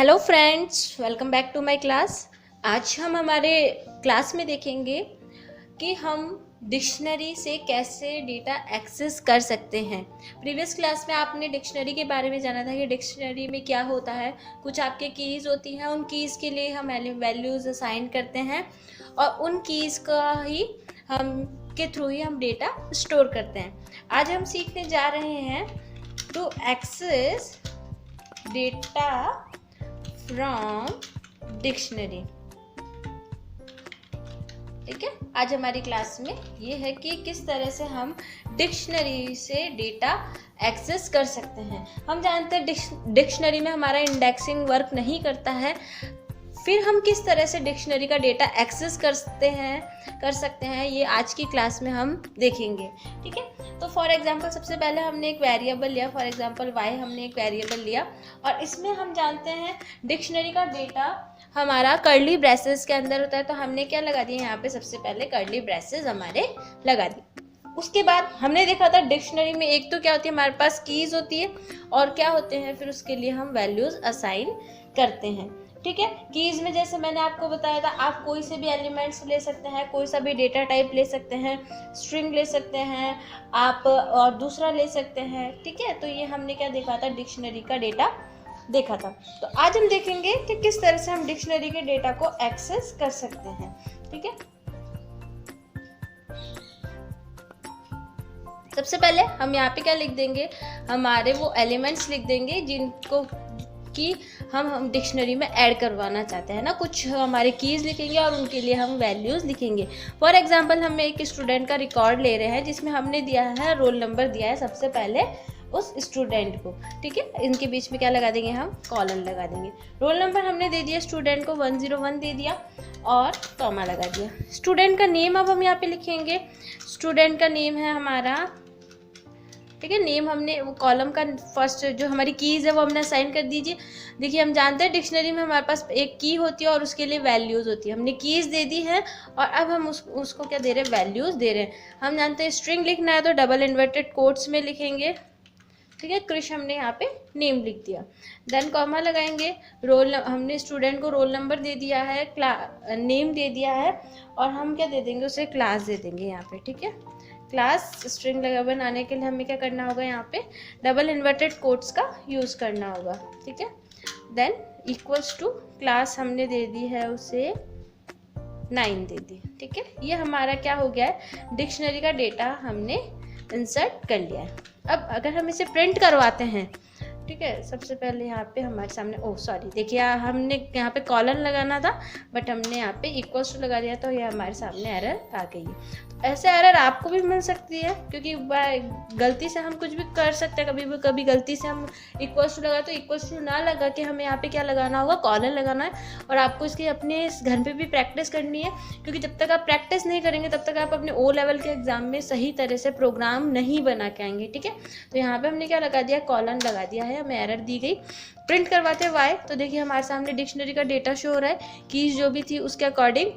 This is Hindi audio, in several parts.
Hello friends, welcome back to my class. आज हम हमारे क्लास में देखेंगे कि हम डिक्शनरी से कैसे डेटा एक्सेस कर सकते हैं। प्रीवियस क्लास में आपने डिक्शनरी के बारे में जाना था कि डिक्शनरी में क्या होता है। कुछ आपके कीज़ होती हैं, उन कीज़ के लिए हम वैल्यूज़ असाइन करते हैं और उन कीज़ का ही हम के थ्रू ही हम डेटा स्टोर करते हैं। आज हम सीखने जा रहे हैं to access data from dictionary. ठीक है, आज हमारी क्लास में ये है कि किस तरह से हम डिक्शनरी से डेटा एक्सेस कर सकते हैं। हम जानते हैं डिक्शनरी में हमारा इंडेक्सिंग वर्क नहीं करता है, फिर हम किस तरह से डिक्शनरी का डेटा एक्सेस कर सकते हैं ये आज की क्लास में हम देखेंगे। ठीक है, तो फॉर एग्जांपल सबसे पहले हमने एक वेरिएबल लिया, फॉर एग्जांपल y हमने एक वेरिएबल लिया और इसमें हम जानते हैं डिक्शनरी का डेटा हमारा कर्ली ब्रेसेस के अंदर होता है। तो हमने क्या लगा दिया यहाँ पे, सबसे पहले कर्ली ब्रेसेस हमारे लगा दिए। उसके बाद हमने देखा था डिक्शनरी में एक तो क्या होती है, हमारे पास कीज होती है और क्या होते हैं, फिर उसके लिए हम वैल्यूज असाइन करते हैं। ठीक है, कीज में जैसे मैंने आपको बताया था, आप कोई से भी एलिमेंट्स ले सकते हैं, कोई सा भी डेटा टाइप ले सकते हैं, स्ट्रिंग ले सकते हैं आप और दूसरा ले सकते हैं। ठीक है, तो ये हमने क्या देखा था, डिक्शनरी का डेटा देखा था। तो आज हम देखेंगे कि किस तरह से हम डिक्शनरी के डेटा को एक्सेस कर सकते हैं। ठीक है, सबसे पहले हम यहाँ पे क्या लिख देंगे, हमारे वो एलिमेंट्स लिख देंगे जिनको कि हम डिक्शनरी में ऐड करवाना चाहते हैं ना। कुछ हमारे कीज़ लिखेंगे और उनके लिए हम वैल्यूज़ लिखेंगे। फॉर एग्जांपल हम एक स्टूडेंट का रिकॉर्ड ले रहे हैं जिसमें हमने दिया है रोल नंबर, दिया है सबसे पहले उस स्टूडेंट को। ठीक है, इनके बीच में क्या लगा देंगे, हम कॉलन लगा देंगे। रोल नंबर हमने दे दिया स्टूडेंट को 101 दे दिया और कॉमा लगा दिया। स्टूडेंट का नेम अब हम यहाँ पे लिखेंगे, स्टूडेंट का नेम है हमारा। ठीक है, नेम हमने वो कॉलम का फर्स्ट जो हमारी कीज़ है वो हमने असाइन कर दीजिए। देखिए, हम जानते हैं डिक्शनरी में हमारे पास एक की होती है और उसके लिए वैल्यूज़ होती है। हमने कीज़ दे दी है और अब हम उसको क्या दे रहे हैं, वैल्यूज़ दे रहे हैं। हम जानते हैं स्ट्रिंग लिखना है तो डबल इन्वर्टेड कोट्स में लिखेंगे। ठीक है, क्रिश हमने यहाँ पे नेम लिख दिया, देन कॉमा लगाएंगे। रोल हमने स्टूडेंट को रोल नंबर दे दिया है, नेम दे दिया है और हम क्या दे देंगे, उसे क्लास दे देंगे यहाँ पे। ठीक है, क्लास स्ट्रिंग बनाने के लिए हमें क्या करना होगा, यहाँ पे डबल इन्वर्टेड कोट्स का यूज़ करना होगा। ठीक है, देन इक्वल्स टू क्लास हमने दे दी है उसे 9 दे दी। ठीक है, ये हमारा क्या हो गया है, डिक्शनरी का डेटा हमने इंसर्ट कर लिया है। अब अगर हम इसे प्रिंट करवाते हैं, ठीक है, सबसे पहले यहाँ पे हमारे सामने देखिए हमने यहाँ पे कॉलन लगाना था बट हमने यहाँ पे इक्वल्स टू लगा दिया तो ये हमारे सामने एरर आ गई है। तो ऐसे एरर आपको भी मिल सकती है क्योंकि गलती से हम कुछ भी कर सकते हैं। कभी गलती से हम इक्वल्स टू लगा तो इक्वल्स टू ना लगा के हमें यहाँ पे क्या लगाना होगा, कॉलन लगाना है। और आपको इसकी अपने घर पे भी प्रैक्टिस करनी है क्योंकि जब तक आप प्रैक्टिस नहीं करेंगे तब तक आप अपने ओ लेवल के एग्जाम में सही तरह से प्रोग्राम नहीं बना के आएंगे। ठीक है, तो यहाँ पे हमने क्या लगा दिया, कॉलन लगा दिया है, हमें एरर दी गई। प्रिंट करवाते हैं वाई, तो देखिए हमारे सामने डिक्शनरी का डेटा शो हो रहा है, कीज जो भी थी उसके अकॉर्डिंग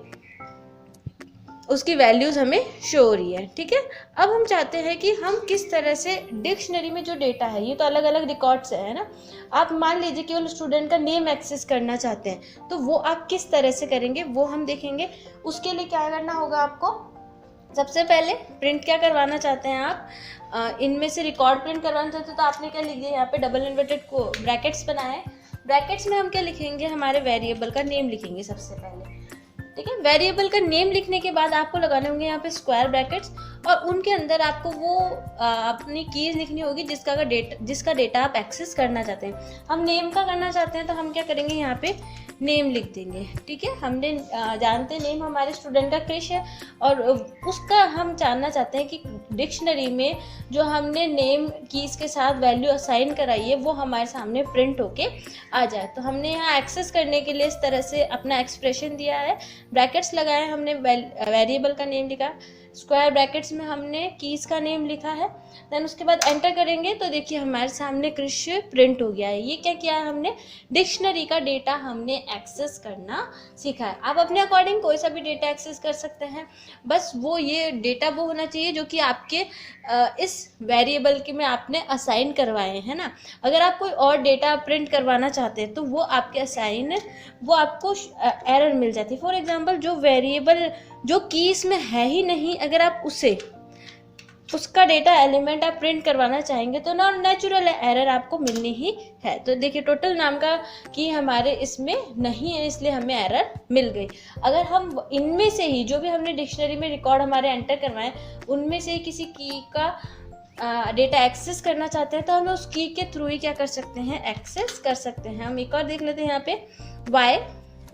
उसकी वैल्यूज हमें शो हो रही है। ठीक है, अब हम चाहते हैं कि हम किस तरह से डिक्शनरी में जो डेटा है, ये तो अलग अलग रिकॉर्ड्स है ना। आप मान लीजिए केवल स्टूडेंट का नेम एक्सेस करना चाहते हैं तो वो आप किस तरह से करेंगे वो हम देखेंगे। उसके लिए क्या करना होगा आपको, सबसे पहले प्रिंट क्या करवाना चाहते हैं आप, इनमें से रिकॉर्ड प्रिंट करवाना चाहते हैं तो आपने क्या लिख दिया, यहाँ पे डबल इन्वर्टेड ब्रैकेट्स बनाए। ब्रैकेट्स में हम क्या लिखेंगे, हमारे वेरिएबल का नेम लिखेंगे सबसे पहले। ठीक है, वेरिएबल का नेम लिखने के बाद आपको लगाने होंगे यहाँ पे स्क्वायर ब्रैकेट्स और उनके अंदर आपको वो अपनी कीज लिखनी होगी जिसका डेटा आप एक्सेस करना चाहते हैं। हम नेम का करना चाहते हैं तो हम क्या करेंगे, यहाँ पे नेम लिख देंगे। ठीक है, हमने जानते हैं नेम हमारे स्टूडेंट का क्रिश है और उसका हम जानना चाहते हैं कि डिक्शनरी में जो हमने नेम कीज के साथ वैल्यू असाइन कराई है वो हमारे सामने प्रिंट होके आ जाए। तो हमने यहाँ एक्सेस करने के लिए इस तरह से अपना एक्सप्रेशन दिया है, ब्रैकेट्स लगाए, हमने वेरिएबल का नेम लिखा, स्क्वायर ब्रैकेट्स में हमने कीज़ का नेम लिखा है, देन उसके बाद एंटर करेंगे तो देखिए हमारे सामने कृष प्रिंट हो गया है। ये क्या किया है हमने, डिक्शनरी का डेटा हमने एक्सेस करना सीखा है। आप अपने अकॉर्डिंग कोई सा भी डेटा एक्सेस कर सकते हैं, बस वो ये डेटा वो होना चाहिए जो कि आपके इस वेरिएबल के में आपने असाइन करवाए हैं ना। अगर आप कोई और डेटा प्रिंट करवाना चाहते हैं तो वो आपके वो आपको एरर मिल जाती है। फॉर एग्जांपल जो वेरिएबल जो की इसमें है ही नहीं, अगर आप उसका डेटा एलिमेंट आप प्रिंट करवाना चाहेंगे तो ना नेचुरल एरर आपको मिलनी ही है। तो देखिए टोटल नाम का की हमारे इसमें नहीं है, इसलिए हमें एरर मिल गई। अगर हम इनमें से ही जो भी हमने डिक्शनरी में रिकॉर्ड हमारे एंटर करवाएं उनमें से ही किसी की का डेटा एक्सेस करना चाहते हैं तो हम उस की के थ्रू ही क्या कर सकते हैं, एक्सेस कर सकते हैं। हम एक और देख लेते हैं यहाँ पे वाई,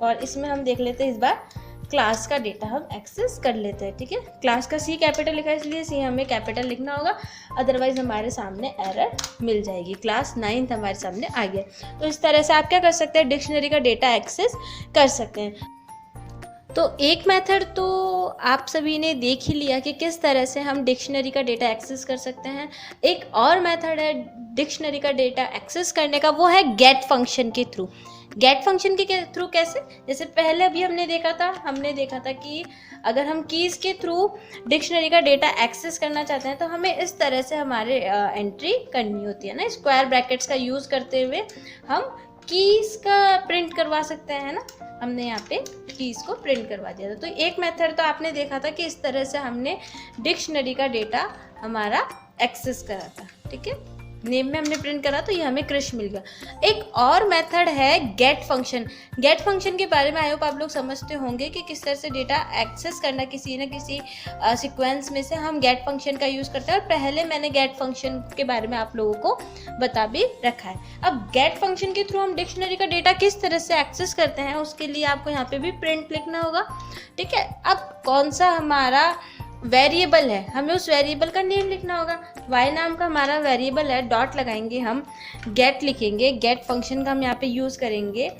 और इसमें हम देख लेते हैं इस बार क्लास का डेटा हम एक्सेस कर लेते हैं। ठीक है, क्लास का सी कैपिटल लिखा है इसलिए सी हमें कैपिटल लिखना होगा, अदरवाइज हमारे सामने एरर मिल जाएगी। क्लास 9th हमारे सामने आ गया। तो इस तरह से आप क्या कर सकते हैं, डिक्शनरी का डेटा एक्सेस कर सकते हैं। तो एक मेथड तो आप सभी ने देख ही लिया कि किस तरह से हम डिक्शनरी का डेटा एक्सेस कर सकते हैं। एक और मेथड है डिक्शनरी का डेटा एक्सेस करने का, वो है गेट फंक्शन के थ्रू। गेट फंक्शन के थ्रू कैसे, जैसे पहले अभी हमने देखा था कि अगर हम कीज़ के थ्रू डिक्शनरी का डेटा एक्सेस करना चाहते हैं तो हमें इस तरह से हमारे एंट्री करनी होती है ना, स्क्वायर ब्रैकेट्स का यूज़ करते हुए हम कीज़ का प्रिंट करवा सकते हैं ना। हमने यहाँ पे कीज़ को प्रिंट करवा दिया था। तो एक मेथड तो आपने देखा था कि इस तरह से हमने डिक्शनरी का डेटा हमारा एक्सेस करा था। ठीक है, नेम में हमने प्रिंट करा तो ये हमें कृष मिल गया। एक और मेथड है गेट फंक्शन। गेट फंक्शन के बारे में आई होप आप लोग समझते होंगे कि किस तरह से डेटा एक्सेस करना किसी न किसी सीक्वेंस में से हम गेट फंक्शन का यूज़ करते हैं, और पहले मैंने गेट फंक्शन के बारे में आप लोगों को बता भी रखा है। अब गेट फंक्शन के थ्रू हम डिक्शनरी का डेटा किस तरह से एक्सेस करते हैं उसके लिए आपको यहाँ पे भी प्रिंट लिखना होगा। ठीक है, अब कौन सा हमारा वेरिएबल है हमें उस वेरिएबल का नेम लिखना होगा। y नाम का हमारा वेरिएबल है, डॉट लगाएंगे, हम गेट लिखेंगे, गेट फंक्शन का हम यहाँ पे यूज़ करेंगे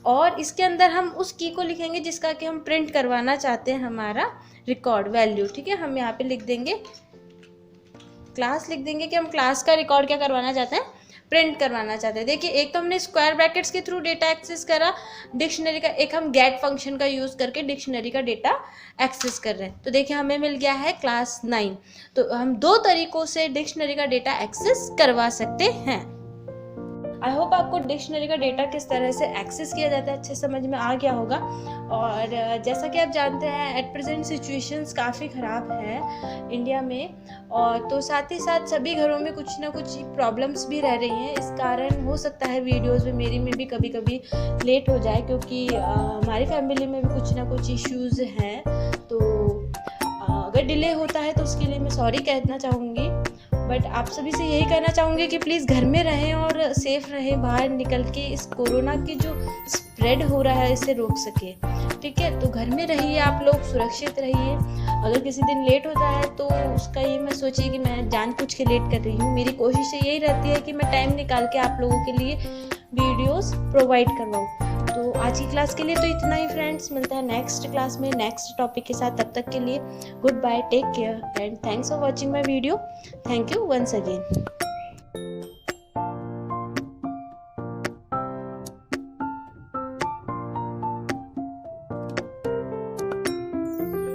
और इसके अंदर हम उस की को लिखेंगे जिसका कि हम प्रिंट करवाना चाहते हैं हमारा रिकॉर्ड वैल्यू। ठीक है, हम यहाँ पे लिख देंगे क्लास, लिख देंगे कि हम क्लास का रिकॉर्ड क्या करवाना चाहते हैं, प्रिंट करवाना चाहते हैं। देखिए एक तो हमने स्क्वायर ब्रैकेट्स के थ्रू डेटा एक्सेस करा डिक्शनरी का, एक हम गेट फंक्शन का यूज़ करके डिक्शनरी का डेटा एक्सेस कर रहे हैं। तो देखिए हमें मिल गया है क्लास 9। तो हम दो तरीकों से डिक्शनरी का डेटा एक्सेस करवा सकते हैं। आई होप आपको डिक्शनरी का डेटा किस तरह से एक्सेस किया जाता है अच्छे समझ में आ गया होगा। और जैसा कि आप जानते हैं एट प्रेजेंट सिचुएशंस काफ़ी ख़राब है इंडिया में, और तो साथ ही साथ सभी घरों में कुछ ना कुछ प्रॉब्लम्स भी रह रही हैं। इस कारण हो सकता है वीडियोस में मेरी में भी कभी कभी लेट हो जाए, क्योंकि हमारी फैमिली में भी कुछ ना कुछ इश्यूज़ हैं। तो अगर डिले होता है तो उसके लिए मैं सॉरी कहना चाहूँगी, बट आप सभी से यही कहना चाहूँगी कि प्लीज़ घर में रहें और सेफ रहें, बाहर निकल के इस कोरोना की जो स्प्रेड हो रहा है इसे रोक सके। ठीक है, तो घर में रहिए, आप लोग सुरक्षित रहिए। अगर किसी दिन लेट होता है तो उसका ये मैं सोचिए कि मैं जानबूझ के लेट कर रही हूँ। मेरी कोशिश यही रहती है कि मैं टाइम निकाल के आप लोगों के लिए वीडियोस प्रोवाइड करवाऊँ। तो आज की क्लास के लिए तो इतना ही फ्रेंड्स, मिलता है नेक्स्ट क्लास में नेक्स्ट टॉपिक के साथ। तब तक के लिए good bye, take care and thanks for watching my video. Thank you once again.